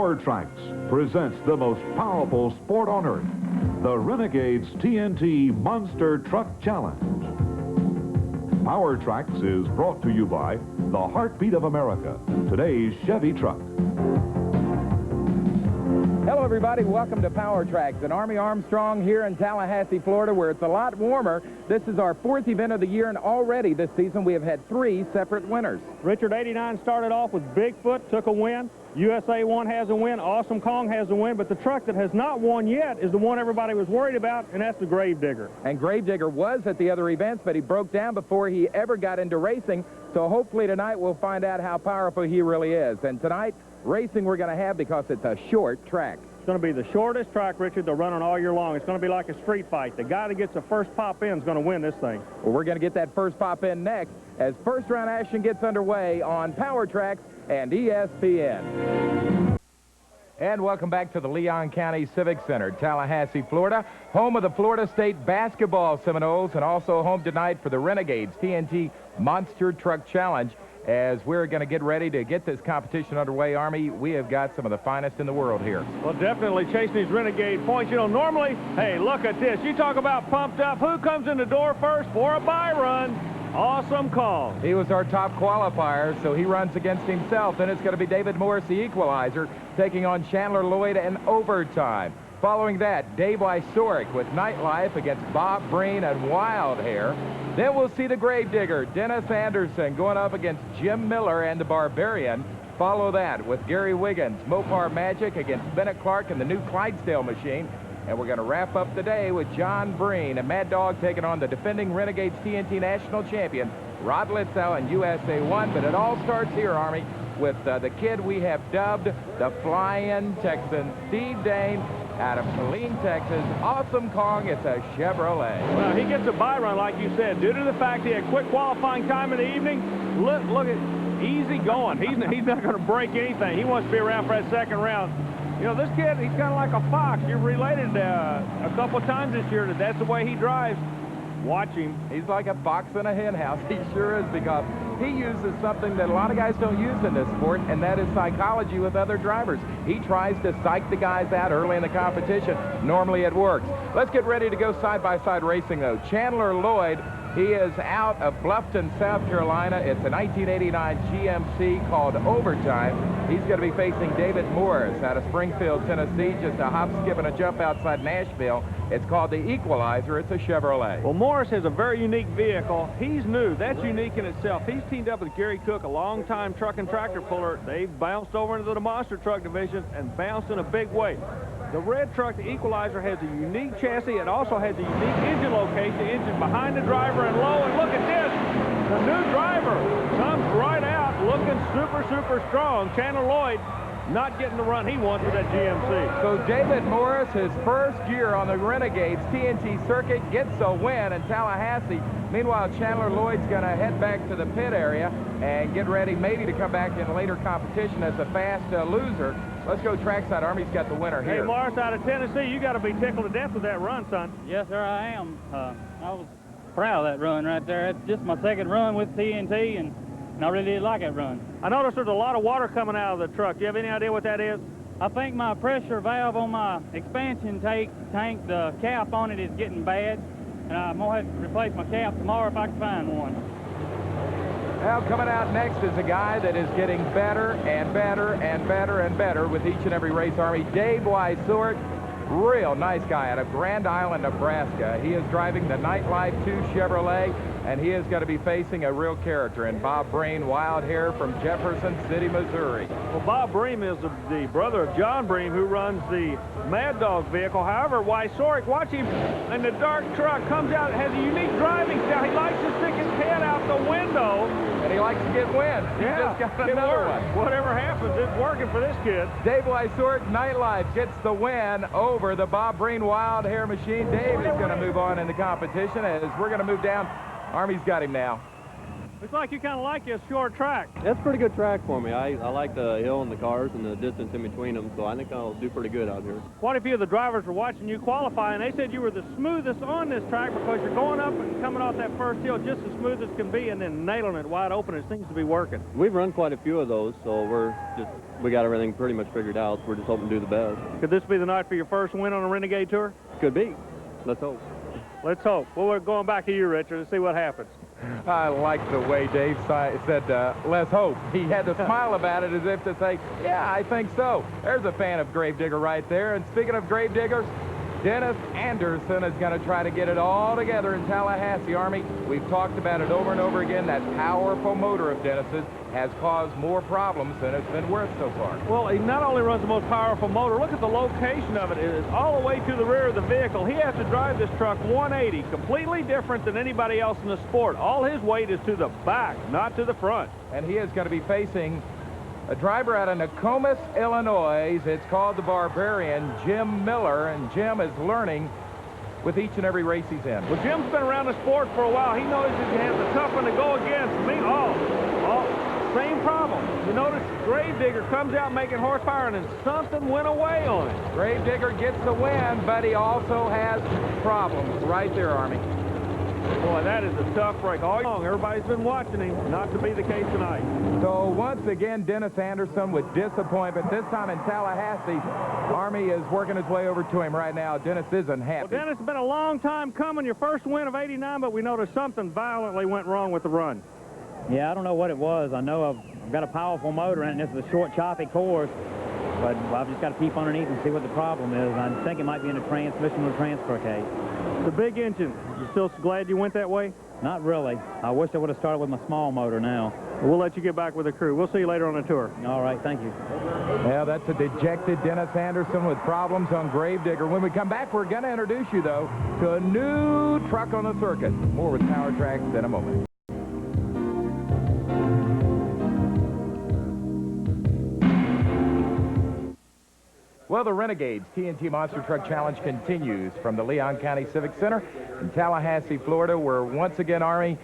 Power Tracks presents the most powerful sport on earth, the Renegades TNT Monster Truck Challenge. Power Tracks is brought to you by the heartbeat of America, today's Chevy truck. Hello, everybody. Welcome to Power Tracks at Army Armstrong here in Tallahassee, Florida, where it's a lot warmer. This is our fourth event of the year, and already this season we have had 3 separate winners. Richard 89 started off with Bigfoot, took a win. USA 1 has a win. Awesome Kong has a win. But the truck that has not won yet is the one everybody was worried about, and that's the Gravedigger. And Gravedigger was at the other events, but he broke down before he ever got into racing. So hopefully tonight we'll find out how powerful he really is. And tonight, racing we're going to have because it's a short track. It's going to be the shortest track, Richard, they'll run on all year long. It's going to be like a street fight. The guy that gets the first pop in is going to win this thing. Well, we're going to get that first pop in next as first round action gets underway on Power Tracks and ESPN. And welcome back to the Leon County Civic Center, Tallahassee, Florida, home of the Florida State basketball Seminoles, and also home tonight for the Renegades TNT Monster Truck Challenge. As we're going to get ready to get this competition underway, Army, we have got some of the finest in the world here. Well, definitely chasing these Renegade points. You know, normally, hey, look at this. You talk about pumped up. Who comes in the door first for a bye run? Awesome Kong. He was our top qualifier, so he runs against himself. Then it's going to be David Morris, the equalizer, taking on Chandler Lloyd in overtime. Following that, Dave Wysoric with Nightlife against Bob Breen and Wild Hair. Then we'll see the Gravedigger, Dennis Anderson, going up against Jim Miller and the Barbarian. Follow that with Gary Wiggins, Mopar Magic against Bennett Clark and the new Clydesdale machine. And we're going to wrap up the day with John Breen and Mad Dog taking on the defending Renegades TNT National Champion, Rod Litzow and USA 1. But it all starts here, Army, with the kid we have dubbed the Flying Texan, Steve Dane, out of Killeen, Texas. Awesome Kong. It's a Chevrolet. Well, he gets a bye run, like you said, due to the fact he had quick qualifying time in the evening. Look at easy going. He's not going to break anything. He wants to be around for that second round. You know, this kid, he's kind of like a fox. You've related a couple of times this year that that's the way he drives. Watch him. He's like a fox in a hen house. He sure is, because he uses something that a lot of guys don't use in this sport, and that is psychology with other drivers. He tries to psych the guys out early in the competition. Normally it works. Let's get ready to go side-by-side racing, though. Chandler Lloyd, he is out of Bluffton, South Carolina. It's a 1989 GMC called Overtime. He's going to be facing David Morris out of Springfield, Tennessee, just a hop, skip, and a jump outside Nashville. It's called the Equalizer. It's a Chevrolet. Well, Morris has a very unique vehicle. He's new. That's unique in itself. He's teamed up with Gary Cook, a longtime truck and tractor puller. They've bounced over into the monster truck division and bounced in a big way. The red truck, the Equalizer, has a unique chassis. It also has a unique engine location. The engine behind the driver and low. And look at this. The new driver comes right out looking super, super strong. Chandler Lloyd not getting the run he wants with that GMC. So David Morris, his first year on the Renegades TNT circuit, gets a win in Tallahassee. Meanwhile, Chandler Lloyd's going to head back to the pit area and get ready maybe to come back in later competition as a fast loser. Let's go trackside. Army's got the winner here. Hey, Morris, out of Tennessee, you got to be tickled to death with that run, son. Yes, sir, I am. I was proud of that run right there. It's just my second run with TNT, and I really did like that run. I noticed there's a lot of water coming out of the truck. Do you have any idea what that is? I think my pressure valve on my expansion tank, the cap on it is getting bad, and I'm going to have to replace my cap tomorrow if I can find one. Well, coming out next is a guy that is getting better and better and better and better with each and every race, Army. Dave Wysoric, real nice guy out of Grand Island, Nebraska. He is driving the Nightlife 2 Chevrolet, and he is going to be facing a real character in Bob Breen, Wild Hair from Jefferson City, Missouri. Well, Bob Breen is the brother of John Breen, who runs the Mad Dog vehicle. However, Wysoric, watch him in the dark truck, comes out, has a unique driving style. He likes to stick his head out the window. And he likes to get wins. Yeah, he just got another one. Whatever happens, it's working for this kid. Dave Wysoric, Nightlife, gets the win over the Bob Breen Wild Hair machine. Dave is going to move on in the competition as we're going to move down. Army's got him now. Looks like you kind of like this short track. That's a pretty good track for me. I like the hill and the cars and the distance in between them, so I think I'll do pretty good out here. Quite a few of the drivers were watching you qualify, and they said you were the smoothest on this track because you're going up and coming off that first hill just as smooth as can be and then nailing it wide open. It seems to be working. We've run quite a few of those, so we're just we got everything pretty much figured out. So we're just hoping to do the best. Could this be the night for your first win on a Renegade Tour? Could be. Let's hope. Let's hope. Well, we're going back to you, Richard, to see what happens. I like the way Dave said, let's hope. He had to smile about it as if to say, yeah, I think so. There's a fan of Gravedigger right there. And speaking of Gravediggers, Dennis Anderson is going to try to get it all together in Tallahassee. Army, we've talked about it over and over again. That powerful motor of Dennis's has caused more problems than it's been worth so far. Well, he not only runs the most powerful motor, look at the location of it. It is all the way to the rear of the vehicle. He has to drive this truck 180, completely different than anybody else in the sport. All his weight is to the back, not to the front. And he is going to be facing a driver out of Nokomis, Illinois. It's called the Barbarian, Jim Miller, and Jim is learning with each and every race he's in. Well, Jim's been around the sport for a while. He knows that he has a tough one to go against. Same problem. You notice Gravedigger comes out making horsepower, and then something went away on it. Gravedigger gets the win, but he also has problems right there, Army. Boy, that is a tough break. All along, everybody's been watching him. Not to be the case tonight. So once again, Dennis Anderson with disappointment. This time in Tallahassee, Army is working his way over to him right now. Dennis isn't happy. Well, Dennis, it's been a long time coming. Your first win of '89, but we noticed something violently went wrong with the run. Yeah, I don't know what it was. I know I've got a powerful motor in it, and this is a short, choppy course, but I've just got to peep underneath and see what the problem is. I think it might be in a transmission or transfer case. The big engine. You still glad you went that way? Not really. I wish I would have started with my small motor now. We'll let you get back with the crew. We'll see you later on the tour. All right, thank you. Yeah, that's a dejected Dennis Anderson with problems on Gravedigger. When we come back, we're going to introduce you, though, to a new truck on the circuit. More with Power Tracks in a moment. Well, the Renegades TNT Monster Truck Challenge continues from the Leon County Civic Center in Tallahassee, Florida, where once again, Army,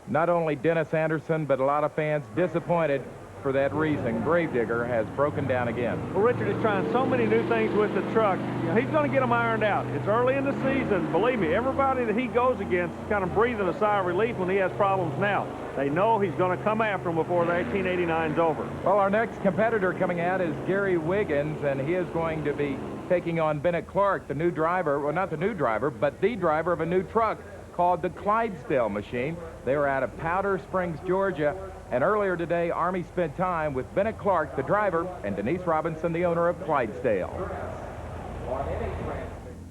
not only Dennis Anderson, but a lot of fans disappointed for that reason. Gravedigger has broken down again. Well, Richard is trying so many new things with the truck. He's going to get them ironed out. It's early in the season. Believe me, everybody that he goes against is kind of breathing a sigh of relief when he has problems now. They know he's going to come after them before the 1889's over. Well, our next competitor coming out is Gary Wiggins, and he is going to be taking on Bennett Clark, the new driver, well, not the new driver, but the driver of a new truck called the Clydesdale machine. They were out of Powder Springs, Georgia, and earlier today, Army spent time with Bennett Clark, the driver, and Denise Robinson, the owner of Clydesdale.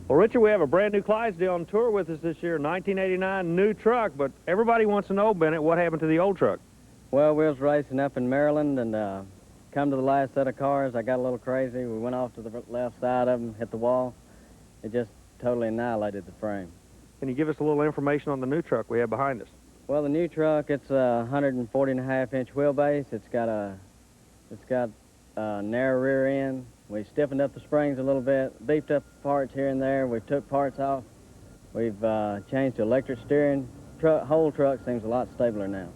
Well, Richard, we have a brand new Clydesdale on tour with us this year, 1989 new truck, but everybody wants to know, Bennett, what happened to the old truck? Well, we was racing up in Maryland and come to the last set of cars. I got a little crazy. We went off to the left side of them, hit the wall. It just totally annihilated the frame. Can you give us a little information on the new truck we have behind us? Well, the new truck, it's a 140.5-inch wheelbase. It's got a narrow rear end. We stiffened up the springs a little bit, beefed up parts here and there. We've took parts off. We've changed to electric steering. Whole truck seems a lot stabler now.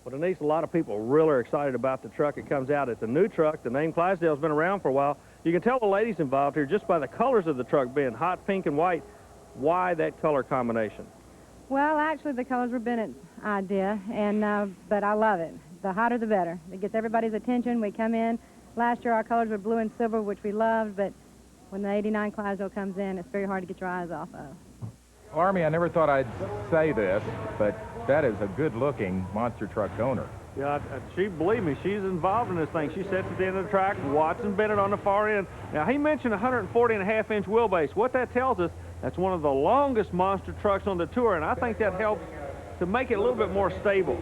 Well, Denise, a lot of people really are excited about the truck. It comes out. It's a new truck. The name Clydesdale's been around for a while. You can tell the ladies involved here just by the colors of the truck being hot pink and white. Why that color combination? Well, actually, the colors were Bennett's idea, but I love it. The hotter, the better. It gets everybody's attention. We come in. Last year, our colors were blue and silver, which we loved, but when the '89 Clydesdale comes in, it's very hard to get your eyes off of. Army, I never thought I'd say this, but that is a good-looking monster truck owner. Yeah, believe me, she's involved in this thing. She sits at the end of the track, Watson Bennett on the far end. Now, he mentioned 140.5-inch wheelbase. What that tells us, that's one of the longest monster trucks on the tour, and I think that helps to make it a little bit more stable.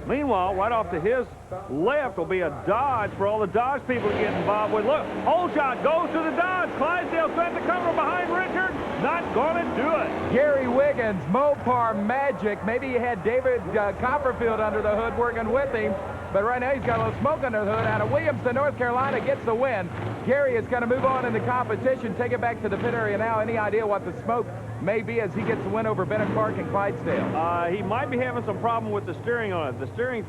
Meanwhile, right off to his left will be a Dodge for all the Dodge people to get involved with. Look, whole shot goes to the Dodge. Clydesdale's got the cover behind Richard. Not going to do it. Gary Wiggins, Mopar Magic. Maybe he had David Copperfield under the hood working with him, but right now he's got a little smoke under the hood. Out of Williamston, North Carolina, gets the win. Gary is going to move on in the competition. Take it back to the pit area now. Any idea what the smoke may be as he gets the win over Bennett Clark and Clydesdale? He might be having some problem with the steering on it. The steering's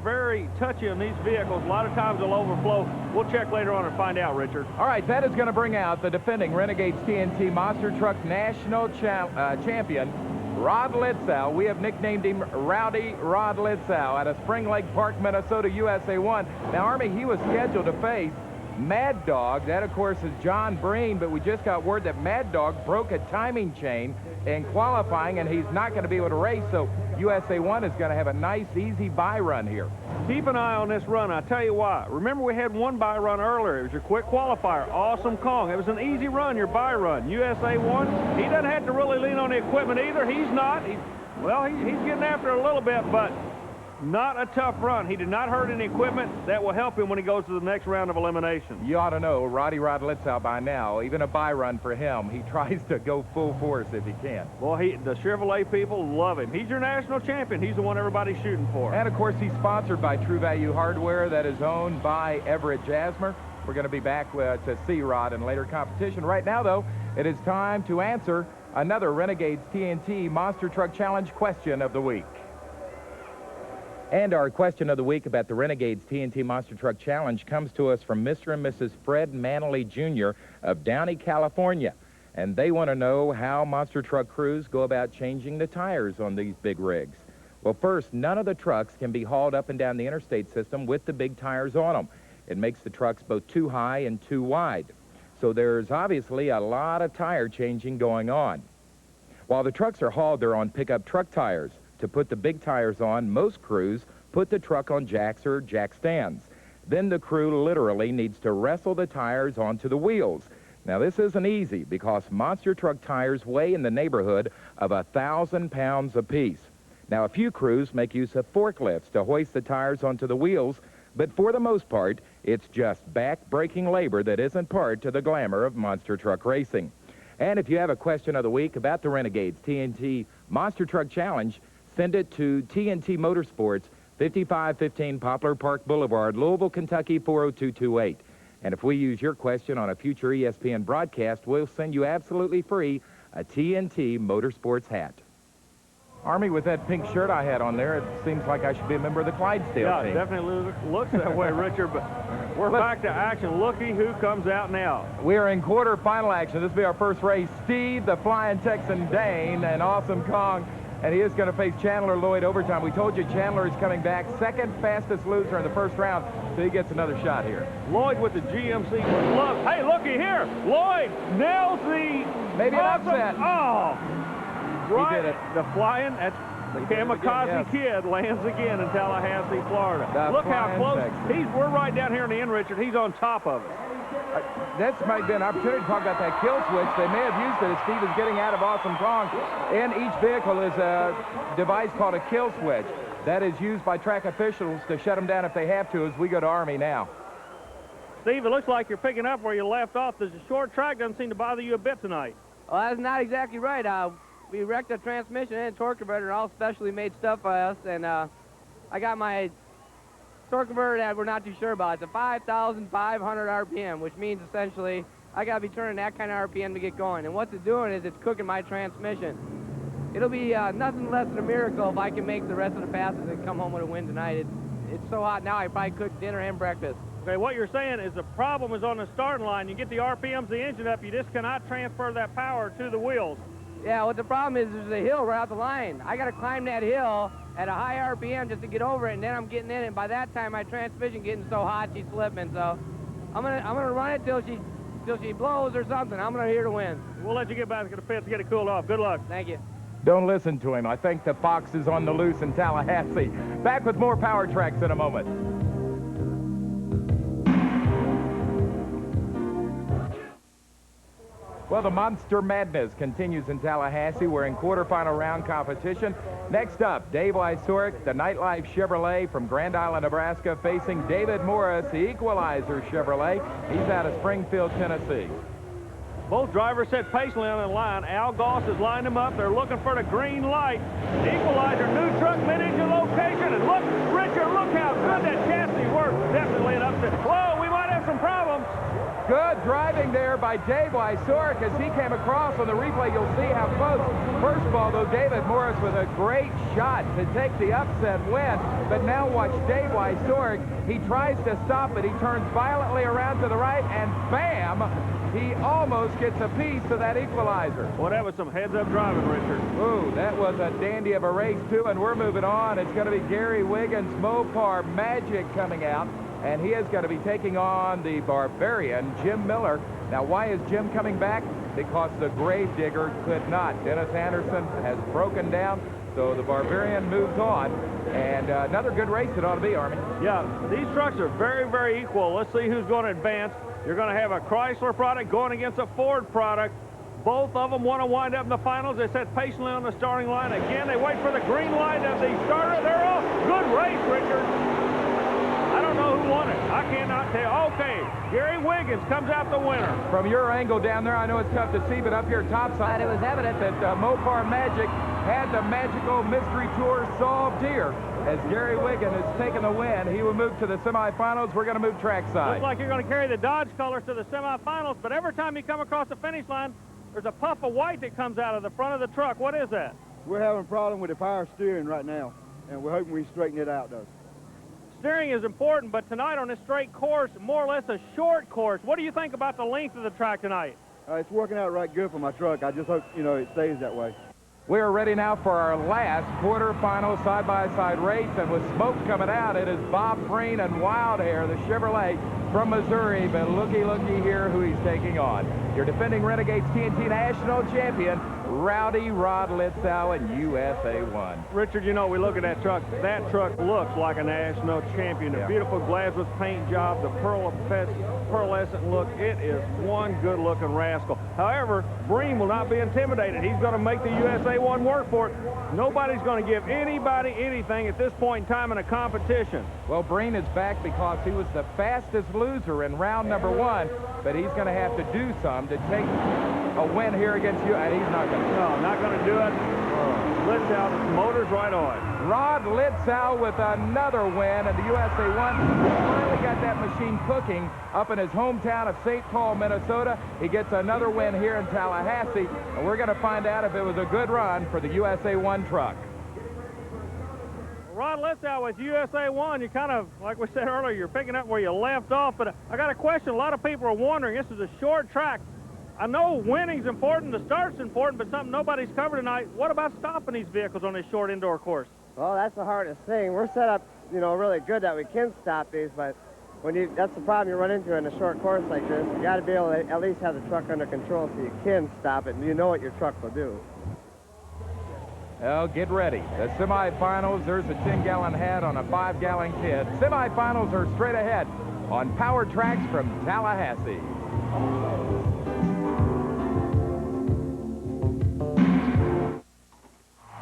very touchy on these vehicles. A lot of times they'll overflow. We'll check later on and find out, Richard. All right, that is going to bring out the defending Renegades TNT Monster Truck National Champion, Rod Litzow. We have nicknamed him Rowdy Rod Litzow out of Spring Lake Park, Minnesota, USA 1. Now, Army, he was scheduled to face Mad Dog. That, of course, is John Breen, but we just got word that Mad Dog broke a timing chain in qualifying, and he's not going to be able to race, so USA 1 is going to have a nice, easy bye run here. Keep an eye on this run. I'll tell you why. Remember, we had one bye run earlier. It was your quick qualifier, Awesome Kong. It was an easy run, your bye run. USA 1, he doesn't have to really lean on the equipment either. He's not. He's getting after it a little bit, but not a tough run. He did not hurt any equipment. That will help him when he goes to the next round of elimination. You ought to know Roddy Rod Litzow by now. Even a bye run for him, he tries to go full force if he can. Well, the Chevrolet people love him. He's your national champion. He's the one everybody's shooting for. And, of course, he's sponsored by True Value Hardware that is owned by Everett Jasmer. We're going to be back to see Rod in later competition. Right now, though, it is time to answer another Renegades TNT Monster Truck Challenge question of the week. And our question of the week about the Renegades TNT Monster Truck Challenge comes to us from Mr. and Mrs. Fred Manley Jr. of Downey, California. And they want to know how monster truck crews go about changing the tires on these big rigs. Well, first, none of the trucks can be hauled up and down the interstate system with the big tires on them. It makes the trucks both too high and too wide. So there's obviously a lot of tire changing going on. While the trucks are hauled, they're on pickup truck tires. To put the big tires on, most crews put the truck on jacks or jack stands. Then the crew literally needs to wrestle the tires onto the wheels. Now, this isn't easy because monster truck tires weigh in the neighborhood of 1,000 pounds apiece. Now, a few crews make use of forklifts to hoist the tires onto the wheels, but for the most part, it's just back-breaking labor that isn't part to the glamour of monster truck racing. And if you have a question of the week about the Renegades TNT Monster Truck Challenge, send it to TNT Motorsports, 5515 Poplar Park Boulevard, Louisville, Kentucky, 40228. And if we use your question on a future ESPN broadcast, we'll send you absolutely free a TNT Motorsports hat. Army, with that pink shirt I had on there, it seems like I should be a member of the Clydesdale team. Yeah, it definitely looks that way, Richard, but we're back to action. Looky who comes out now. We are in quarterfinal action. This will be our first race. Steve, the Flying Texan Dane, and Awesome Kong, and he is going to face Chandler Lloyd overtime. We told you Chandler is coming back, second fastest loser in the first round, so he gets another shot here. Lloyd with the GMC with love. Hey, looky here. Lloyd nails the... Maybe an upset. Oh! Right. He did it. The Flying, that's the Kamikaze Kid lands again in Tallahassee, Florida. Look how close. We're right down here in the end, Richard. He's on top of us. This might be an opportunity to talk about that kill switch. They may have used it as Steve is getting out of Awesome Kong. In each vehicle is a device called a kill switch. That is used by track officials to shut them down if they have to as we go to Army now. Steve, it looks like you're picking up where you left off. The short track doesn't seem to bother you a bit tonight. Well, that's not exactly right. We wrecked the transmission and torque converter, all specially made stuff for us, and I got my torque converter that we're not too sure about. It's a 5,500 RPM, which means essentially I got to be turning that kind of RPM to get going. And what's it doing is it's cooking my transmission. It'll be nothing less than a miracle if I can make the rest of the passes and come home with a win tonight. It's so hot now I probably cook dinner and breakfast. Okay, what you're saying is the problem is on the starting line. You get the RPMs of the engine up, you just cannot transfer that power to the wheels. Yeah, what the problem is there's a hill right out the line. I got to climb that hill at a high RPM just to get over it, and then I'm getting in it. And by that time, my transmission getting so hot, she's slipping. So I'm gonna run it till she blows or something. I'm gonna here to win. We'll let you get back to the pits to get it cooled off. Good luck. Thank you. Don't listen to him. I think the fox is on the loose in Tallahassee. Back with more Power Tracks in a moment. Well, the Monster Madness continues in Tallahassee. We're in quarterfinal round competition. Next up, Dave Wysorek, the Nightlife Chevrolet from Grand Island, Nebraska, facing David Morris, the Equalizer Chevrolet. He's out of Springfield, Tennessee. Both drivers sit patiently on the line. Al Goss has lined them up. They're looking for the green light. The Equalizer, new truck, mid-engine location. And look, Richard, look how good that chassis works. Definitely an upset. Whoa, we might have some problems. Good driving there by Dave Wysorek as he came across. On the replay, you'll see how close. First of all, though, David Morris with a great shot to take the upset win. But now watch Dave Wysorek. He tries to stop it. He turns violently around to the right, and bam! He almost gets a piece of that Equalizer. Well, that was some heads-up driving, Richard. Ooh, that was a dandy of a race, too, and we're moving on. It's going to be Gary Wiggins, Mopar, Magic coming out. and he is going to be taking on the Barbarian, Jim Miller. Now, why is Jim coming back? Because the Gravedigger could not. Dennis Anderson has broken down, so the Barbarian moves on. And another good race it ought to be, Army. Yeah, these trucks are very, very equal. Let's see who's going to advance. You're going to have a Chrysler product going against a Ford product. Both of them want to wind up in the finals. They sit patiently on the starting line. Again, they wait for the green light of the starter. They're off. Good race, Richard. I don't know who won it. I cannot tell. Okay, Gary Wiggins comes out the winner. From your angle down there, I know it's tough to see, but up here topside, it was evident that Mopar Magic had the magical mystery tour solved here. As Gary Wiggins has taken the win, he will move to the semifinals. We're going to move trackside. Looks like you're going to carry the Dodge colors to the semifinals, but every time you come across the finish line, there's a puff of white that comes out of the front of the truck. What is that? We're having a problem with the power steering right now, and we're hoping we straighten it out, though. Steering is important, but tonight on this straight course, more or less a short course. What do you think about the length of the track tonight? It's working out right good for my truck. I just hope, it stays that way. We are ready now for our last quarterfinal side-by-side race, and with smoke coming out, it is Bob Breen and Wild Hair, the Chevrolet from Missouri, but looky here who he's taking on. Your defending Renegades TNT National Champion, Rowdy Rod Litzow in USA 1. Richard, we look at that truck. That truck looks like a national champion. Yeah. A beautiful Glasgow paint job, the pearlescent look. It is one good-looking rascal. However, Breen will not be intimidated. He's going to make the USA 1 work for it. Nobody's going to give anybody anything at this point in time in a competition. Well, Breen is back because he was the fastest loser in round number 1, but he's going to have to do some to take a win here against you, and he's not going to. No, not going to do it. Litzow, motor's right on. Rod Litzow with another win in the USA 1. Finally got that machine cooking up in his hometown of St. Paul, Minnesota. He gets another win here in Tallahassee, and we're going to find out if it was a good run for the USA 1 truck. Rod Litzow with USA 1, you kind of, like we said earlier, you're picking up where you left off, but I got a question. A lot of people are wondering, this is a short track. I know winning's important, the start's important, but something nobody's covered tonight. What about stopping these vehicles on this short indoor course? Well, that's the hardest thing. We're set up, really good that we can stop these, but that's the problem you run into in a short course like this. You got to be able to at least have the truck under control so you can stop it, and you know what your truck will do. Well, get ready. The semifinals, there's a 10-gallon hat on a 5-gallon kit. Semifinals are straight ahead on Power Tracks from Tallahassee.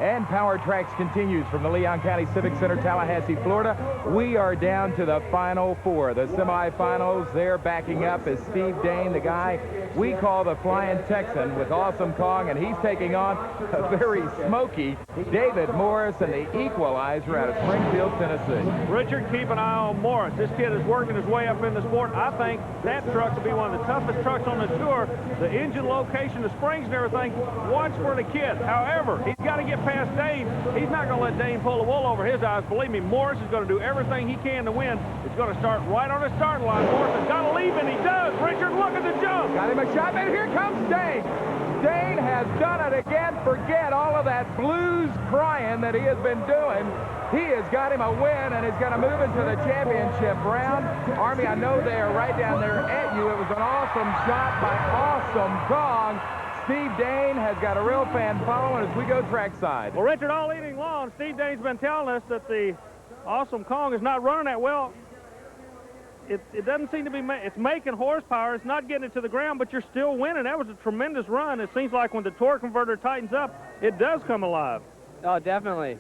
And Power Tracks continues from the Leon County Civic Center, Tallahassee, Florida. We are down to the final 4. The semifinals, there backing up is Steve Dane, the guy we call the Flying Texan with Awesome Kong, and he's taking on a very smoky David Morris and the Equalizer out of Springfield, Tennessee. Richard, keep an eye on Morris. This kid is working his way up in the sport. I think that truck will be one of the toughest trucks on the tour. The engine location, the springs and everything, watch for the kid. However, he's got to get past Dane. He's not going to let Dane pull the wool over his eyes. Believe me, Morris is going to do everything he can to win. It's going to start right on the starting line. Morris has got to leave, and he does. Richard, look at the jump. Got him a shot, and here comes Dane. Dane has done it again. Forget all of that blues crying that he has been doing. He has got him a win, and he's going to move into the championship round. Army, I know they are right down there at you. It was an awesome shot by Awesome Kong. Steve Dane has got a real fan following as we go trackside. Well, Richard, all evening long, Steve Dane's been telling us that the Awesome Kong is not running that well. It doesn't seem to be, it's making horsepower. It's not getting it to the ground, but you're still winning. That was a tremendous run. It seems like when the torque converter tightens up, it does come alive. Oh, definitely.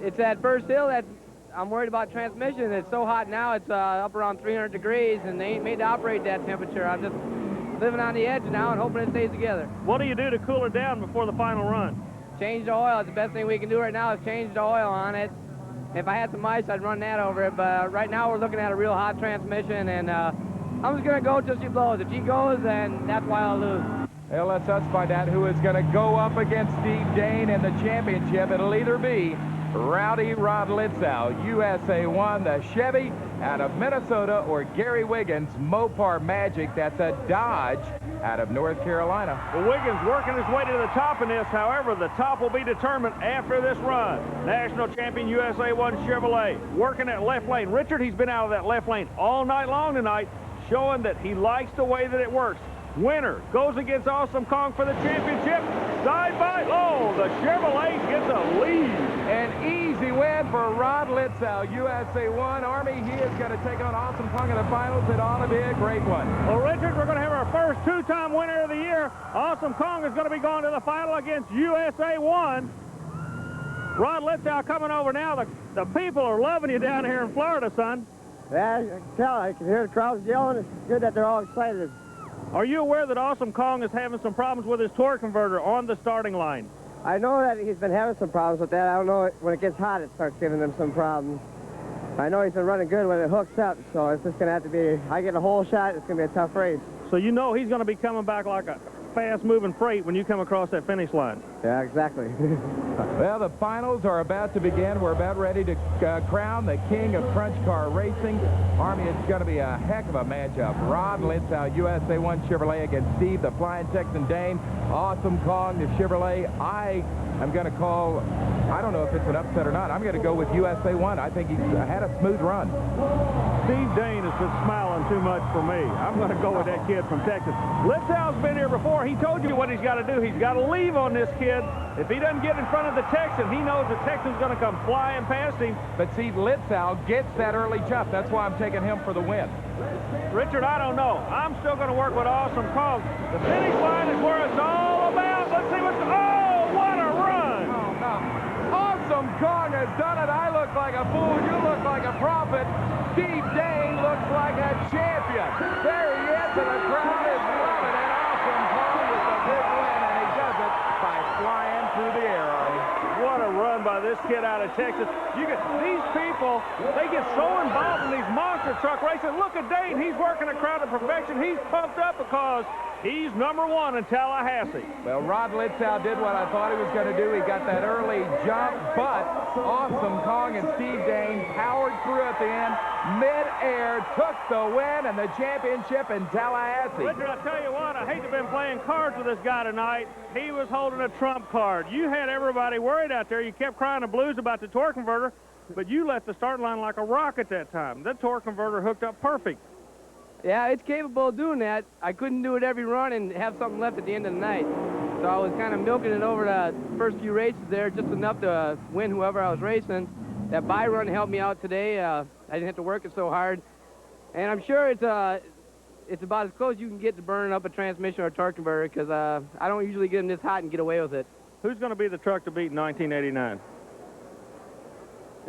It's that first hill that I'm worried about transmission. It's so hot now, it's up around 300 degrees, and they ain't made to operate that temperature. I'm just living on the edge now and hoping it stays together. What do you do to cool it down before the final run? Change the oil. It's the best thing we can do right now is change the oil on it. If I had some ice, I'd run that over it, but right now we're looking at a real hot transmission, and I'm just going to go till she blows. If she goes, then that's why I'll lose. Well, let's us find out who is going to go up against Steve Dane in the championship. It'll either be Rowdy Rod Litzow, USA 1, the Chevy, out of Minnesota, or Gary Wiggins' Mopar Magic, that's a Dodge out of North Carolina. Well, Wiggins working his way to the top in this. However, the top will be determined after this run. National champion USA 1 Chevrolet working that left lane. Richard, he's been out of that left lane all night long tonight, showing that he likes the way that it works. Winner goes against Awesome Kong for the championship. Side by, oh, the Chevrolet gets a lead. An easy win for Rod Litzow, USA 1. Army, he is going to take on Awesome Kong in the finals. It ought to be a great one. Well, Richard, we're going to have our first two-time winner of the year. Awesome Kong is going to be going to the final against USA 1. Rod Litzow coming over now. The people are loving you down here in Florida, son. Yeah, I can tell. I can hear the crowds yelling. It's good that they're all excited. Are you aware that Awesome Kong is having some problems with his torque converter on the starting line? I know that he's been having some problems with that. I don't know, when it gets hot, it starts giving him some problems. I know he's been running good when it hooks up, so it's just going to have to be, I get a whole shot, it's going to be a tough race. So you know he's going to be coming back like a fast-moving freight when you come across that finish line. Yeah, exactly. Well, the finals are about to begin. We're about ready to crown the king of crunch car racing. Army, it's going to be a heck of a matchup. Rod Litzow, USA 1 Chevrolet against Steve, the Flying Texan Dane. Awesome Kong, the Chevrolet. I'm going to call, I don't know if it's an upset or not. I'm going to go with USA 1. I think he's had a smooth run. Steve Dane has been smiling too much for me. I'm going to go with that kid from Texas. Litzow's been here before. He told you what he's got to do. He's got to leave on this kid. If he doesn't get in front of the Texan, he knows the Texan's going to come flying past him. But see, Litzow gets that early jump. That's why I'm taking him for the win. Richard, I don't know. I'm still going to work with Awesome Kong. The finish line is where it's all about. Let's see what's... Oh, what a run! Oh, no. Awesome Kong has done it. I look like a fool. You look like a prophet. Steve Dane looks like a champion. There he is, and the crowd is loving it. Awesome Kong with the big win, and he does it by flying through the air. What a run by this kid out of Texas. These people, they get so involved in these monster truck races. Look at Dane. He's working a crowd to perfection. He's pumped up because he's #1 in Tallahassee. Well, Rod Litzow did what I thought he was going to do. He got that early jump, but Awesome Kong and Steve Dane powered through at the end. Mid-air took the win and the championship in Tallahassee. Richard, I tell you what, I hate to have been playing cards with this guy tonight. He was holding a trump card. You had everybody worried out there. You kept crying the blues about the torque converter, but you left the start line like a rocket that time. That torque converter hooked up perfect. Yeah, it's capable of doing that. I couldn't do it every run and have something left at the end of the night. So I was kind of milking it over the first few races there, just enough to win whoever I was racing. That bye run helped me out today. I didn't have to work it so hard. And I'm sure it's about as close as you can get to burning up a transmission or a torque converter, because I don't usually get them this hot and get away with it. Who's going to be the truck to beat in 1989?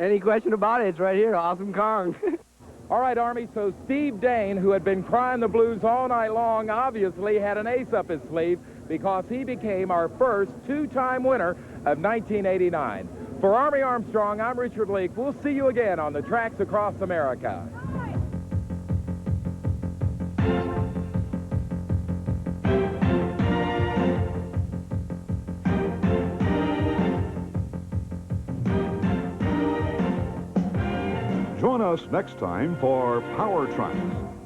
Any question about it, it's right here, Awesome Kong. All right, Army, so Steve Dane, who had been crying the blues all night long, obviously had an ace up his sleeve because he became our first two-time winner of 1989. For Army Armstrong, I'm Richard Leake. We'll see you again on the tracks across America. Join us next time for Power Tracks,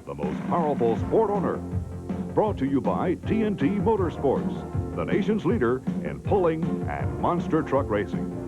the most powerful sport on earth. Brought to you by TNT Motorsports, the nation's leader in pulling and monster truck racing.